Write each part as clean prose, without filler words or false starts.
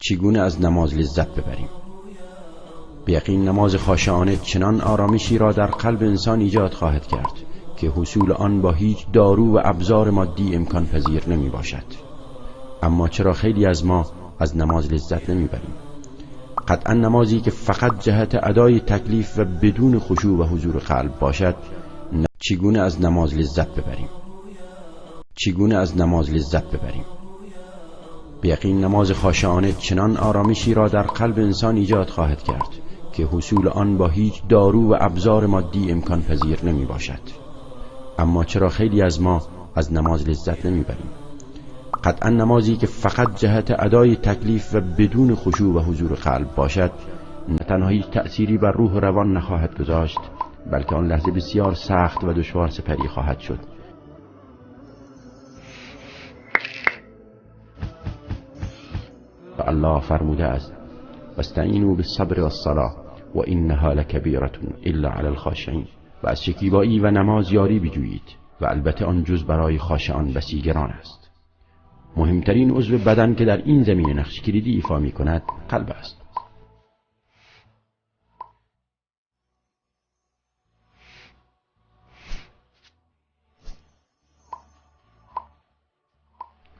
چگونه از نماز لذت ببریم؟ به یقین نماز خاشعانه چنان آرامشی را در قلب انسان ایجاد خواهد کرد که حصول آن با هیچ دارو و ابزار مادی امکان پذیر نمی باشد. اما چرا خیلی از ما از نماز لذت نمی بریم؟ قطعا نمازی که فقط جهت ادای تکلیف و بدون خشوع و حضور قلب باشد. چگونه از نماز لذت ببریم؟ چگونه از نماز لذت ببریم؟ به یقین نماز خاشعانه چنان آرامشی را در قلب انسان ایجاد خواهد کرد که حصول آن با هیچ دارو و ابزار مادی امکان پذیر نمی باشد. اما چرا خیلی از ما از نماز لذت نمی بریم؟ قطعا نمازی که فقط جهت ادای تکلیف و بدون خشوع و حضور قلب باشد نه تنها هیچ تأثیری بر روح و روان نخواهد گذاشت، بلکه آن لحظه بسیار سخت و دشوار سپری خواهد شد. و الله فرموده است: واستعینوا بالصبر والصلاة و انها لکبیرة الا علی الخاشعین. و از شکیبایی و نماز یاری بجویید و البته آن جز برای خاشعان بسی گران است. مهمترین عضو بدن که در این زمینه نقش کلیدی ایفا می کند قلب است.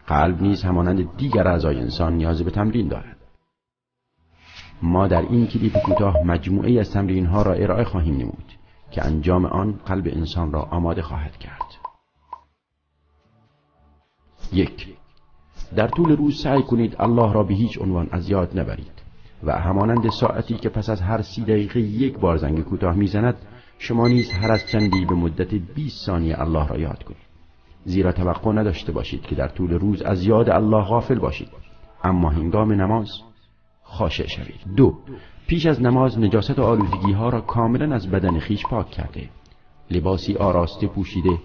قلب نیز همانند دیگر اعضای انسان نیاز به تمرین دارد. ما در این کلیپ کوتاه مجموعه از تمرین‌ها را ارائه خواهیم نمود که انجام آن قلب انسان را آماده خواهد کرد. 1. در طول روز سعی کنید الله را به هیچ عنوان از یاد نبرید و همانند ساعتی که پس از هر 30 دقیقه یک بار زنگ کوتاه میزند، شما نیز هر از چندی به مدت 20 ثانیه الله را یاد کنید. زیرا توقع نداشته باشید که در طول روز از یاد الله غافل باشید، اما هنگام نماز خاشع شوید. 2. پیش از نماز نجاست و آلودگی ها را کاملا از بدن خویش پاک کرده، لباسی آراسته پوشیده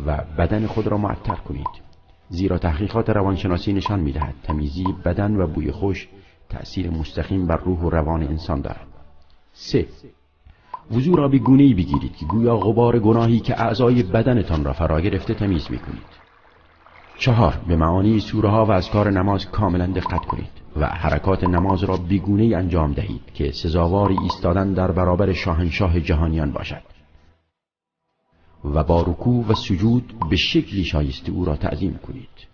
و بدن خود را معطر کنید. زیرا تحقیقات روانشناسی نشان می‌دهد تمیزی بدن و بوی خوش تأثیر مستقیم بر روح و روان انسان دارد. 3. وضو را به گونه‌ای بگیرید که گویا غبار گناهی که اعضای بدنتان را فرا گرفته تمیز می‌کنید. 4. به معانی سوره ها و اذکار نماز کاملا دقت کنید و حرکات نماز را به گونه‌ای انجام دهید که سزاوار ایستادن در برابر شاهنشاه جهانیان باشد و با رکوع و سجود به شکلی شایسته او را تعظیم کنید.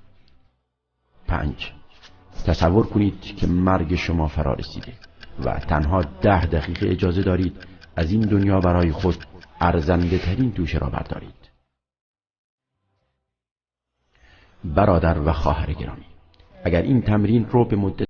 5. تصور کنید که مرگ شما فرا رسیده و تنها 10 دقیقه اجازه دارید از این دنیا برای خود ارزنده ترین توشه را بردارید. برادر و خواهر گرامی، اگر این تمرین رو به مدت